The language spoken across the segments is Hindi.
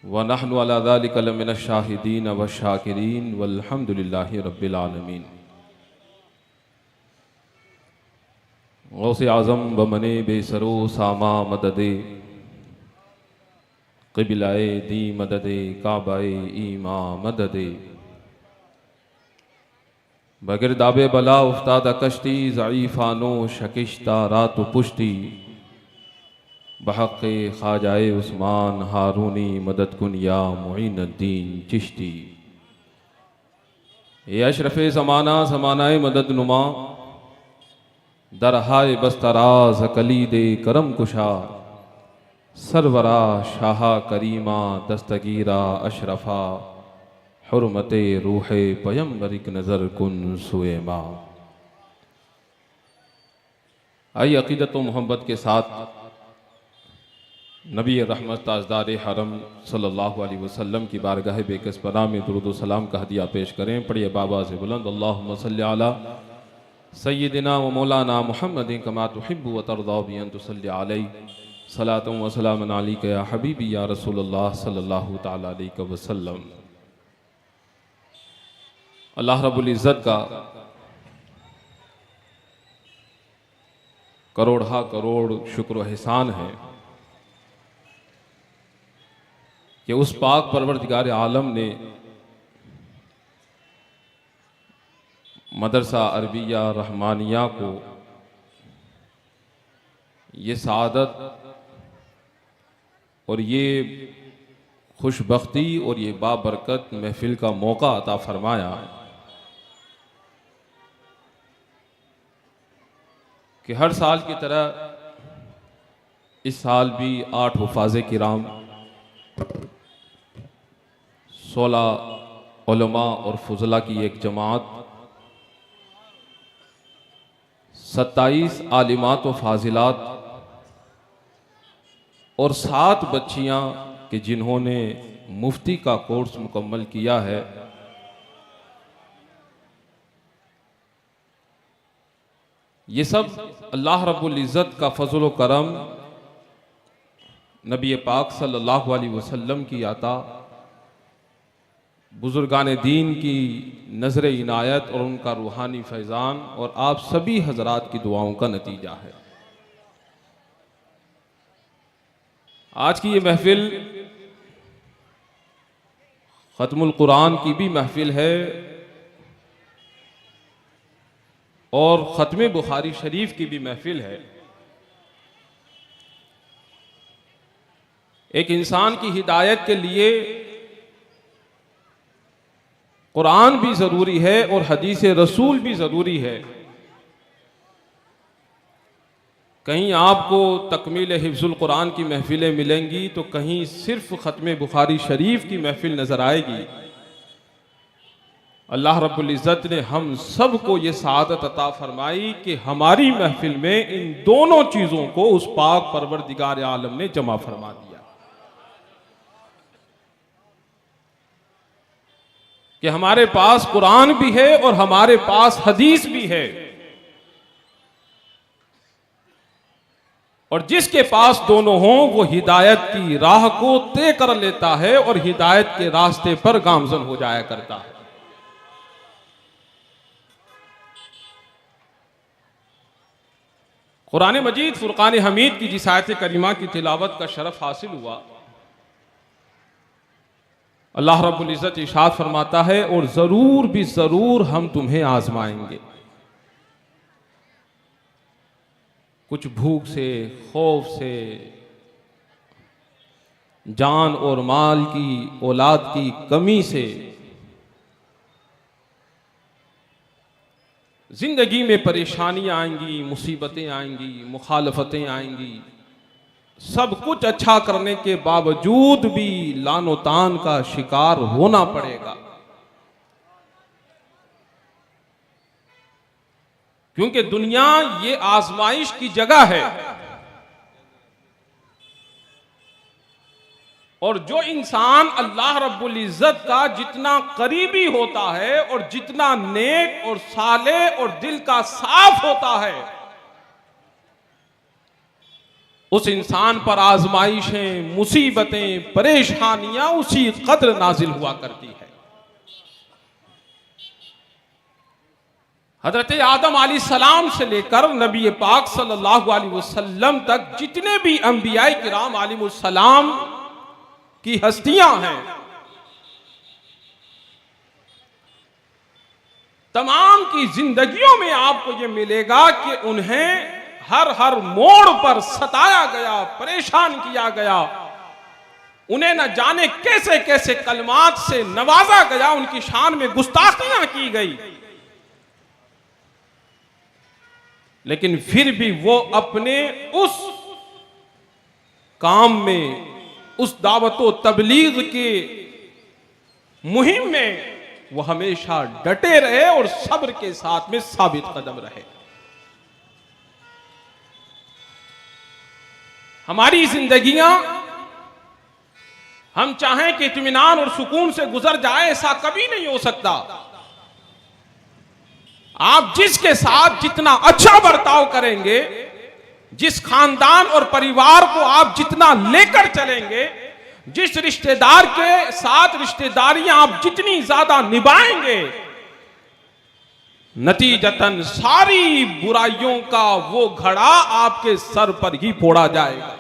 व नहनु अला ज़ालिका लमिनश शाहिदीन व शाकिरीन वल्हम्दुलिल्लाहि रब्बिल आलमीन। गौसे आज़म व मने बेसरो सामा मददे क़िबलाए दी मददे काबाए ईमा मददे बगिरदाबे बला उफ्तादा कश्ती ज़ईफ़ानो शकिश्ता रात पुश्ती बहक़ ख़ाजाए उस्मान हारूनी मदद कुन या मुईनुद्दीन चिश्ती। ये अशरफ़ ज़माना ज़मानाए मदद नुमा दरहाए बस्तराज कलीदे करम कुशा सरवरा शाहा करीमा दस्तगीरा अशरफा हुर्मते रूहे पयंबरिक नज़र कुन सुएमा। आई अक़ीदत व मोहब्बत के साथ नबी रहमत ताजदार हरम सल्लल्लाहु अलैहि वसल्लम की बारगाह बेकस पनाह में दुरूद व सलाम का हदिया पेश करें। पढ़िए बाबा से बुलंद अल्लाहुम्मा सल्लि अला सय्यिदिना व मौलाना मुहम्मदिन कमा तुहिब्बु व तर्ज़ा बि अन तुसल्लि अलैहि सलातुन व सलामुन अलैका या हबीबी या रसूलल्लाह सल्लल्लाहु तआला अलैहि वसल्लम। अल्लाह रब्बुल इज़्ज़त का करोड़ा करोड़ शुक्र व एहसान है कि उस पाक परवरदिगार आलम ने मदरसा अरबिया रहमानिया को ये सआदत और ये खुशबख्ती और ये बाबरकत महफिल का मौका अता फरमाया कि हर साल की तरह इस साल भी 8 हुफ़ाज़े किराम, 16 उलमा और फुज़ला की एक जमात, 27 आलिमात व फाजिलात और 7 बच्चियां कि जिन्होंने मुफ्ती का कोर्स मुकम्मल किया है, ये सब अल्लाह रब्बुल इज़्ज़त का फ़ज़ल व करम, नबी पाक सल्लल्लाहु अलैहि वसल्लम की अता, बुजुर्गान दीन की नज़र इनायत और उनका रूहानी फैज़ान और आप सभी हजरात की दुआओं का नतीजा है। आज की ये महफिल ख़त्मुल कुरान की भी महफिल है और ख़त्म बुखारी शरीफ की भी महफिल है। एक इंसान की हिदायत के लिए कुरान भी ज़रूरी है और हदीस रसूल भी ज़रूरी है। कहीं आपको तकमील हिफ्ज़ुल कुरान की महफिलें मिलेंगी तो कहीं सिर्फ ख़त्म बुखारी शरीफ की महफिल नज़र आएगी। अल्लाह रब्बुल इज़्ज़त ने हम सब को ये सआदत अता फरमाई कि हमारी महफिल में इन दोनों चीज़ों को उस पाक परवरदिगार आलम ने जमा फरमा दिया कि हमारे पास कुरान भी है और हमारे पास हदीस भी है। और जिसके पास दोनों हों वो हिदायत की राह को तय कर लेता है और हिदायत के रास्ते पर गामजन हो जाया करता है। कुरान मजीद फुरकान हमीद की जिस आयत करीमा की तिलावत का शरफ हासिल हुआ, अल्लाह रब्बुल इज़्ज़त इरशाद फरमाता है, और ज़रूर भी ज़रूर हम तुम्हें आजमाएंगे, कुछ भूख से, खौफ से, जान और माल की, औलाद की कमी से, जिंदगी में परेशानियां आएंगी, मुसीबतें आएंगी, मुखालफतें आएंगी। सब कुछ अच्छा करने के बावजूद भी लानो तान का शिकार होना पड़ेगा, क्योंकि दुनिया ये आजमाइश की जगह है। और जो इंसान अल्लाह रब्बुल इज़्ज़त का जितना करीबी होता है और जितना नेक और साले और दिल का साफ होता है, उस इंसान पर आजमाइशें, मुसीबतें, परेशानियां उसी कद्र नाजिल हुआ करती है। हजरत आदम अलैहिस्सलाम से लेकर नबी पाक सल्लल्लाहु अलैहि वसल्लम तक जितने भी अंबियाए किराम अलैहिमुस्सलाम की हस्तियां हैं, तमाम की जिंदगियों में आपको यह मिलेगा कि उन्हें हर मोड़ पर सताया गया, परेशान किया गया, उन्हें न जाने कैसे कैसे कलमात से नवाजा गया, उनकी शान में गुस्ताखियां की गई, लेकिन फिर भी वो अपने उस काम में, उस दावतो तबलीग के मुहिम में वो हमेशा डटे रहे और सब्र के साथ में साबित कदम रहे। हमारी जिंदगियां हम चाहें कि इत्मीनान और सुकून से गुजर जाए, ऐसा कभी नहीं हो सकता। आप जिसके साथ जितना अच्छा बर्ताव करेंगे, जिस खानदान और परिवार को आप जितना लेकर चलेंगे, जिस रिश्तेदार के साथ रिश्तेदारियां आप जितनी ज्यादा निभाएंगे, नतीजतन सारी बुराइयों का वो घड़ा आपके सर पर ही फोड़ा जाएगा।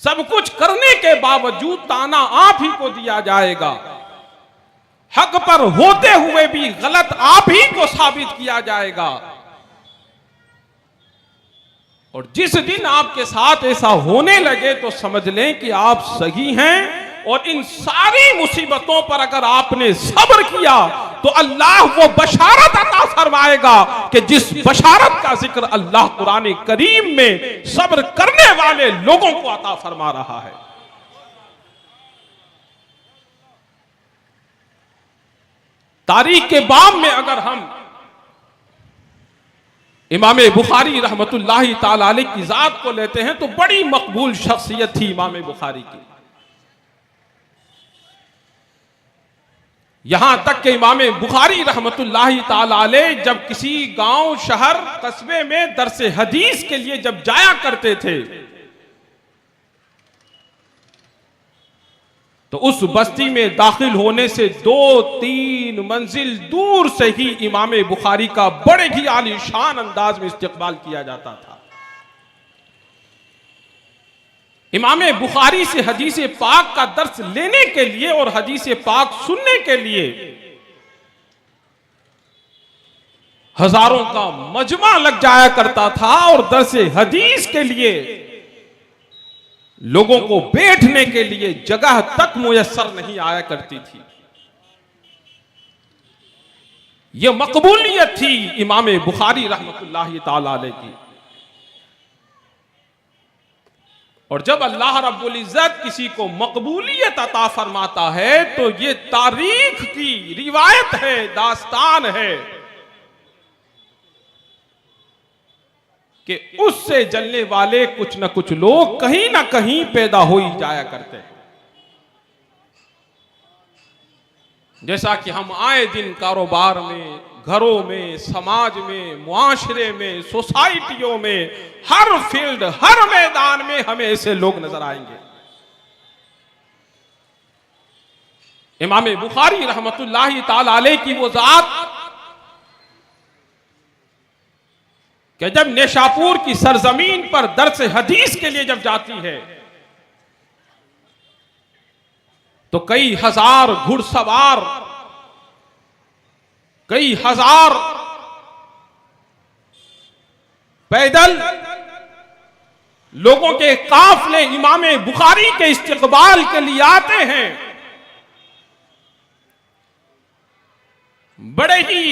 सब कुछ करने के बावजूद ताना आप ही को दिया जाएगा। हक पर होते हुए भी गलत आप ही को साबित किया जाएगा। और जिस दिन आपके साथ ऐसा होने लगे तो समझ लें कि आप सही हैं, और इन सारी मुसीबतों पर अगर आपने सब्र किया तो अल्लाह वो बशारत अता फरमाएगा कि जिस बशारत का जिक्र अल्लाह कुरान करीम में सब्र करने वाले लोगों को अता फरमा रहा है। तारीख के बाब में अगर हम इमाम बुखारी रहमतुल्लाहि ताला अलैह की जात को लेते हैं तो बड़ी मकबूल शख्सियत थी इमाम बुखारी की। यहां तक कि इमाम बुखारी रहमतुल्लाहि ताला अलैह जब किसी गांव, शहर, कस्बे में दरसे हदीस के लिए जब जाया करते थे तो उस बस्ती में दाखिल होने से 2-3 मंजिल दूर से ही इमाम बुखारी का बड़े ही आलीशान अंदाज में इस्तकबाल किया जाता था। इमाम बुखारी से हदीस पाक का दर्स लेने के लिए और हदीस पाक सुनने के लिए हजारों का मजमा लग जाया करता था, और दर्स हदीस के लिए लोगों को बैठने के लिए जगह तक मुयस्सर नहीं आया करती थी। यह मकबूलियत थी इमाम बुखारी रहमतुल्लाहि ताला अलैह की। और जब अल्लाह रब्बुल इज्जत किसी को मकबूलियत अता फरमाता है तो यह तारीख की रिवायत है, दास्तान है कि उससे जलने वाले कुछ न कुछ लोग कहीं ना कहीं पैदा हो ही जाया करते हैं। जैसा कि हम आए दिन कारोबार में, घरों में, समाज में, मुआशरे में, सोसाइटियों में, हर फील्ड, हर मैदान में हमें ऐसे लोग नजर आएंगे। इमाम बुखारी रहमतुल्लाहि ताला अलैह की वो जात कि जब नेशापुर की सरजमीन पर दर्स हदीस के लिए जब जाती है तो कई हजार घुड़सवार, कई हजार पैदल लोगों के काफले इमाम बुखारी के इस्तकबाल के लिए आते हैं। बड़े ही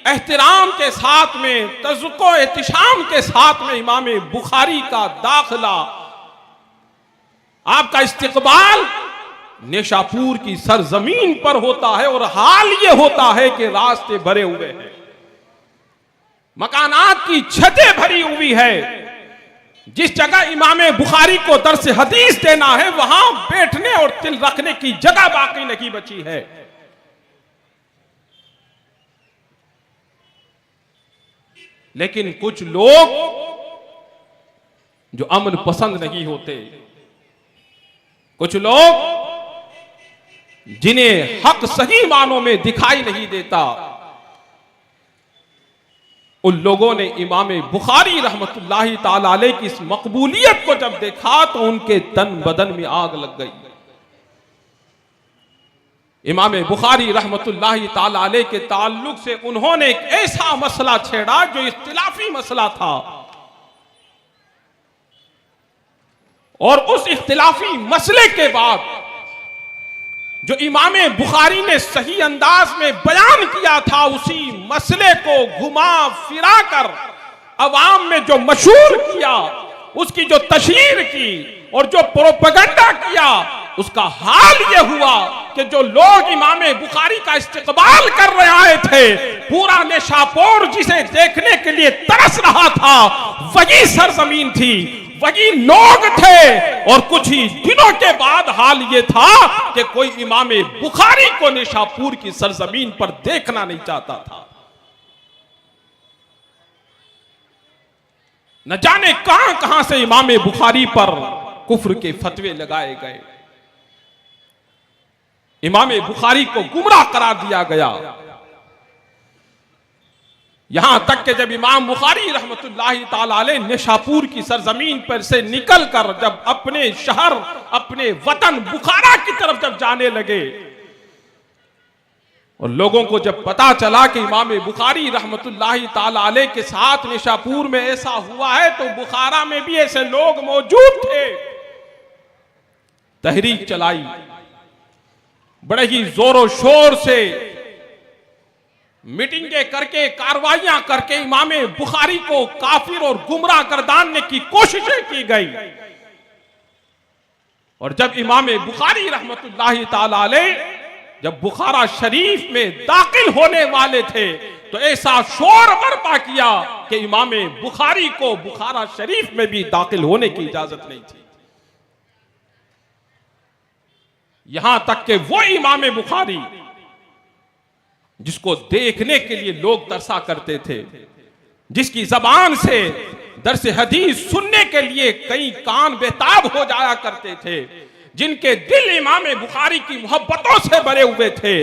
एहतराम के साथ में, तज़ुक्को एहतिशाम के साथ में इमाम बुखारी का दाखिला, आपका इस्तकबाल नेशापुर की सरजमीन पर होता है। और हाल ये होता है कि रास्ते भरे हुए हैं, मकानात की छतें भरी हुई है। जिस जगह इमाम बुखारी को दर्स हदीस देना है वहां बैठने और तिल रखने की जगह बाकी नहीं बची है। लेकिन कुछ लोग जो अमन पसंद नहीं होते, कुछ लोग जिन्हें हक सही मानों में दिखाई नहीं देता, उन लोगों ने इमाम बुखारी रहमतुल्लाहि ताला अलैह की इस मकबूलियत को जब देखा तो उनके तन बदन में आग लग गई। इमाम बुखारी रहमतुल्लाहि ताला अलैह के ताल्लुक से उन्होंने एक ऐसा मसला छेड़ा जो इख्तिलाफी मसला था, और उस इख्तिलाफी मसले के बाद जो इमाम बुखारी ने सही अंदाज में बयान किया था, उसी मसले को घुमा फिरा कर अवाम में जो मशहूर किया, उसकी जो तशहीर की और जो प्रोपेगेंडा किया, उसका हाल यह हुआ कि जो लोग इमाम बुखारी का इस्तेकबाल कर रहे आए थे, पूरा निशापुर जिसे देखने के लिए तरस रहा था, वही सरजमीन थी, वही लोग थे। और कुछ ही दिनों के बाद हाल ये था कि कोई इमाम बुखारी को निशापुर की सरजमीन पर देखना नहीं चाहता था। न जाने कहां कहां से इमाम बुखारी पर कुफ्र के फतवे लगाए गए, इमाम बुखारी को गुमराह करार दिया गया। यहां तक कि जब इमाम बुखारी रहमतुल्लाहि ताला अलैह निशापुर की सरजमीन पर से निकलकर जब अपने शहर, अपने वतन बुखारा की तरफ जब जाने लगे, और लोगों को जब पता चला कि इमाम बुखारी रहमतुल्लाहि ताला अलैह के साथ निशापुर में ऐसा हुआ है, तो बुखारा में भी ऐसे लोग मौजूद थे। तहरीक चलाई, बड़े ही जोरों शोर से मीटिंगें करके, कार्रवाइयां करके इमाम बुखारी को काफिर और गुमराह गर्दानने की कोशिशें की गई। और जब इमाम बुखारी रहमतुल्लाहि ताला अलैह जब बुखारा शरीफ में दाखिल होने वाले थे, तो ऐसा शोर बर्पा किया कि इमाम बुखारी को बुखारा शरीफ में भी दाखिल होने की इजाजत नहीं थी। यहां तक कि वो इमाम बुखारी जिसको देखने के लिए लोग तरसा करते थे, जिसकी जबान से दर्स हदीस सुनने के लिए कई कान बेताब हो जाया करते थे, जिनके दिल इमाम बुखारी की मोहब्बतों से भरे हुए थे,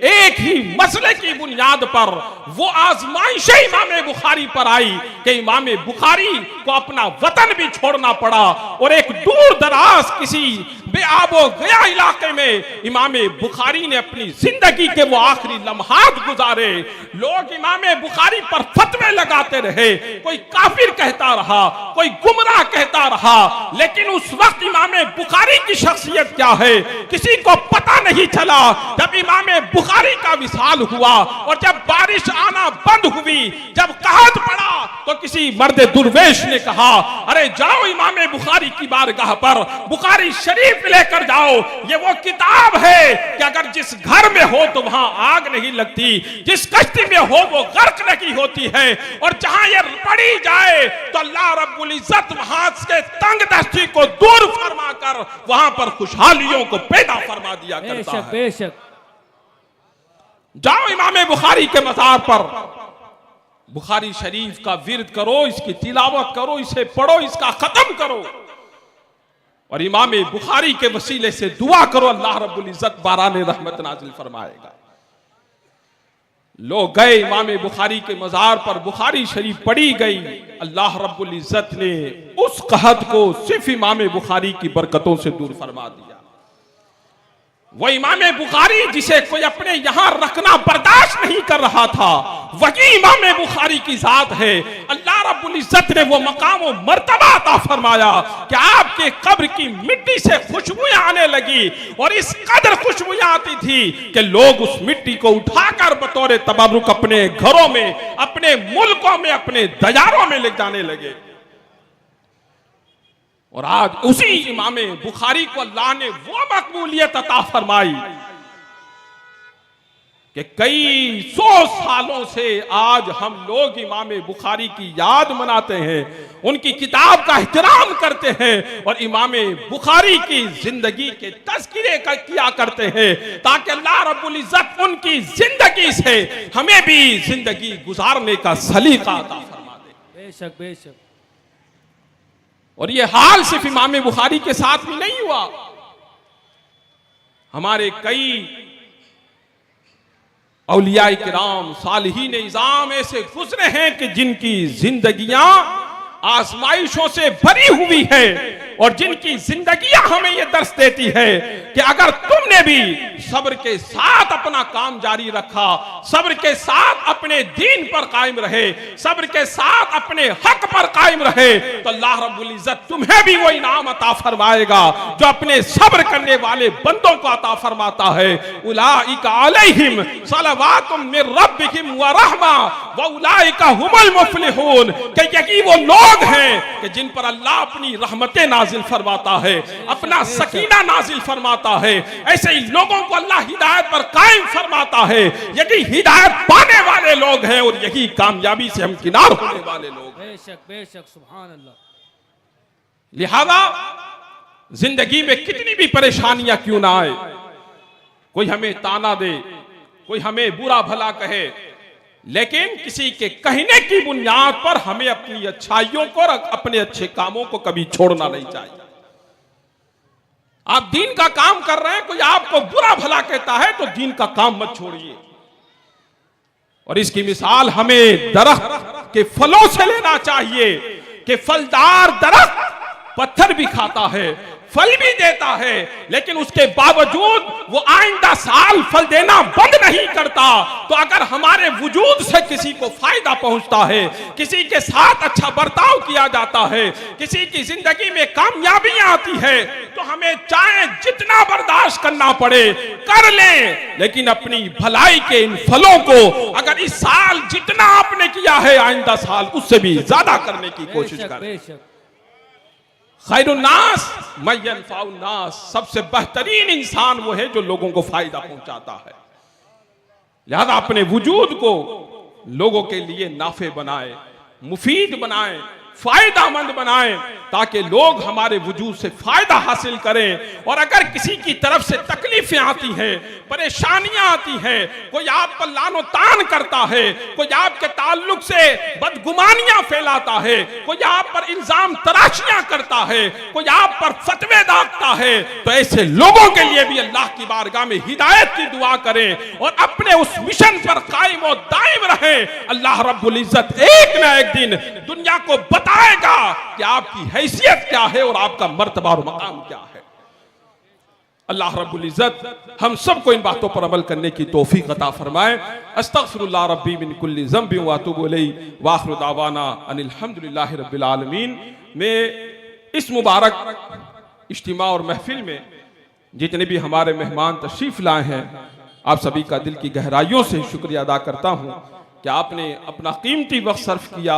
एक ही मसले की बुनियाद पर वो आजमाइशें इमाम बुखारी पर आई कि इमाम बुखारी को अपना वतन भी छोड़ना पड़ा, और एक दूर दराज किसी बेआबो गया इलाके में इमाम बुखारी ने अपनी जिंदगी के वो आखिरी लम्हात गुजारे। लोग इमाम बुखारी पर फतवे लगाते रहे, कोई काफिर कहता रहा, कोई गुमराह कहता रहा, लेकिन उस वक्त इमाम बुखारी की शख्सियत क्या है किसी को पता नहीं चला। जब इमाम बुखारी का विसाल हुआ और जब बारिश आना बंद हुई, जब कहत पड़ा, तो किसी मर्द दुर्वेश ने कहा, अरे जाओ इमाम बुखारी की बारगाह पर बुखारी शरीफ लेकर जाओ। ये वो किताब है कि अगर जिस घर में हो तो वहां आग नहीं लगती, जिस कश्ती में हो वो गर्क नहीं होती है, और जहां ये पढ़ी जाए तो अल्लाह रब्बुल इज्जत वहां से तंग दस्ती को दूर फरमा कर वहां पर खुशहालियों को पैदा फरमा दिया करता है। बेशक। जाओ इमाम बुखारी के मज़ार पर, बुखारी शरीफ का विर्द करो, इसकी तिलावत करो, इसे पढ़ो, इसका खत्म करो, और इमाम बुखारी के वसीले से दुआ करो, अल्लाह रब्बुल इज्जत बाराने रहमत नाजिल फरमाएगा। लोग गए इमाम बुखारी के मज़ार पर, बुखारी शरीफ पढ़ी गई। अल्लाह रब्बुल इज्जत ने उस कहत को सिर्फ इमाम बुखारी की बरकतों से दूर फरमा दिया। वो इमाम बुखारी जिसे कोई अपने यहां रखना बर्दाश्त नहीं कर रहा था, वही इमाम बुखारी की जात है। अल्लाह रब्बुल इज्जत ने वो मकाम और मर्तबा अता फरमाया कि आपके कब्र की मिट्टी से खुशबुएं आने लगी, और इस कदर खुशबुएं आती थी कि लोग उस मिट्टी को उठाकर बतौर तबरुक अपने घरों में, अपने मुल्कों में, अपने दयारों में ले जाने लगे। और आज उसी इमाम बुखारी को अल्लाह ने वो मकबूलियत अता फरमाई कि कई सौ सालों से आज हम लोग इमाम बुखारी की याद मनाते हैं, उनकी किताब का एहतराम करते हैं, और इमाम बुखारी की जिंदगी के तज़किरे किया करते हैं, ताकि अल्लाह रब्बुल इज्जत उनकी जिंदगी से हमें भी जिंदगी गुजारने का सलीका अता फरमा दे। बेशक बेशक। और ये हाल सिर्फ इमाम बुखारी के साथ भी नहीं हुआ, हमारे कई औलिया किराम सालिहीन इज़ाम ऐसे गुजरे हैं कि जिनकी जिंदगियां आजमाइशों से भरी हुई है और जिनकी जिंदगियां हमें यह दर्श देती है कि अगर तुमने भी सब्र के साथ अपना काम जारी रखा, सब्र के साथ अपने दीन पर कायम रहे, सब्र के साथ अपने हक पर कायम रहे, तो अल्लाह रब्बुल इज्जत तुम्हें भी वो इनाम अता फरमाएगा जो अपने सब्र करने वाले बंदों को अता फरमाता है। उलाइका अलैहिम सलवातुम मिर रब्बिहिम व रहमा व उलाइका हुमुल मुफलिहून, कि यही वो लोग हैं कि जिन पर अल्लाह अपनी रहमतें नाजिल फरमाता है, अपना सकीना नाजिल फरमाता है। ऐसे ही लोगों को अल्लाह हिदायत पर कायम फरमाता है। यही हिदायत पाने वाले लोग हैं और यही कामयाबी से हमकिनार होने वाले लोग हैं। बेशक बेशक, सुभान अल्लाह। लिहाजा जिंदगी में कितनी भी परेशानियां क्यों ना आए, कोई हमें ताना दे, कोई हमें बुरा भला कहे, लेकिन किसी के कहने की बुनियाद पर हमें अपनी अच्छाइयों को और अपने अच्छे कामों को कभी छोड़ना नहीं चाहिए। आप दीन का काम कर रहे हैं, कोई आपको बुरा भला कहता है तो दीन का काम मत छोड़िए। और इसकी मिसाल हमें दरख्त के फलों से लेना चाहिए कि फलदार दरख्त पत्थर भी खाता है, फल भी देता है, लेकिन उसके बावजूद वो आइंदा साल फल देना बंद नहीं करता। तो अगर हमारे वजूद से किसी को फायदा पहुंचता है, किसी के साथ अच्छा बर्ताव किया जाता है, किसी की जिंदगी में कामयाबियां आती है, तो हमें चाहे जितना बर्दाश्त करना पड़े कर लें, लेकिन अपनी भलाई के इन फलों को अगर इस साल जितना आपने किया है आइंदा साल उससे भी ज्यादा करने की कोशिश करें। खैरुन्नास मय्यनफाउन्नास, सबसे बेहतरीन इंसान वो है जो लोगों को फायदा पहुंचाता है। लिहाजा अपने वजूद को लोगों के लिए नाफे बनाए, मुफीद बनाए, फायदामंद बनाएं, ताकि लोग हमारे वजूद से फायदा हासिल करें। और अगर किसी की तरफ से तकलीफें आती हैं, परेशानियां आती हैं, कोई आप पर लानो तान करता है, कोई आपके ताल्लुक से बदगुमानियां फैलाता है, कोई आप पर इल्जाम तराशियां करता है, कोई आप पर फतवे दागता है, तो ऐसे लोगों के लिए भी अल्लाह की बारगाह में हिदायत की दुआ करें और अपने उस मिशन पर कायम और दायम रहें। अल्लाह रब्बुल इज्जत एक ना एक दिन दुनिया को बताएगा कि आपकी हैसियत क्या है और आपका मर्तबा और मकाम क्या है। अल्लाह रब्बुल इज्जत हम सबको इन बातों पर अमल करने की तौफीक अता फरमाए। अस्तगफिरुल्लाह रब्बी मिन कुल्ली ज़ंबि व अतूबु इलैहि व आखिरु दावाना अनिल हम्दुलिल्लाहि रब्बिल आलमीन। मैं इस मुबारक इज्तिमा और महफिल में जितने भी हमारे मेहमान तशरीफ लाए हैं, आप सभी का दिल की गहराइयों से शुक्रिया अदा करता हूँ कि आपने अपना कीमती वक्त सर्फ किया,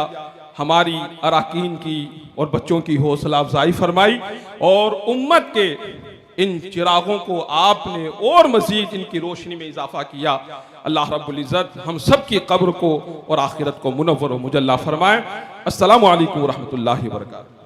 हमारी अराकीन की और बच्चों की हौसला अफजाई फरमाई और उम्मत के इन चिरागों को आपने और मजीद इनकी रोशनी में इजाफा किया। अल्लाह रब्बुल इज्जत हम सब की कब्र को और आखिरत को मुनव्वर व मुजल्ला फरमाए। अस्सलामु अलैकुम व रहमतुल्लाहि व बरकातहू।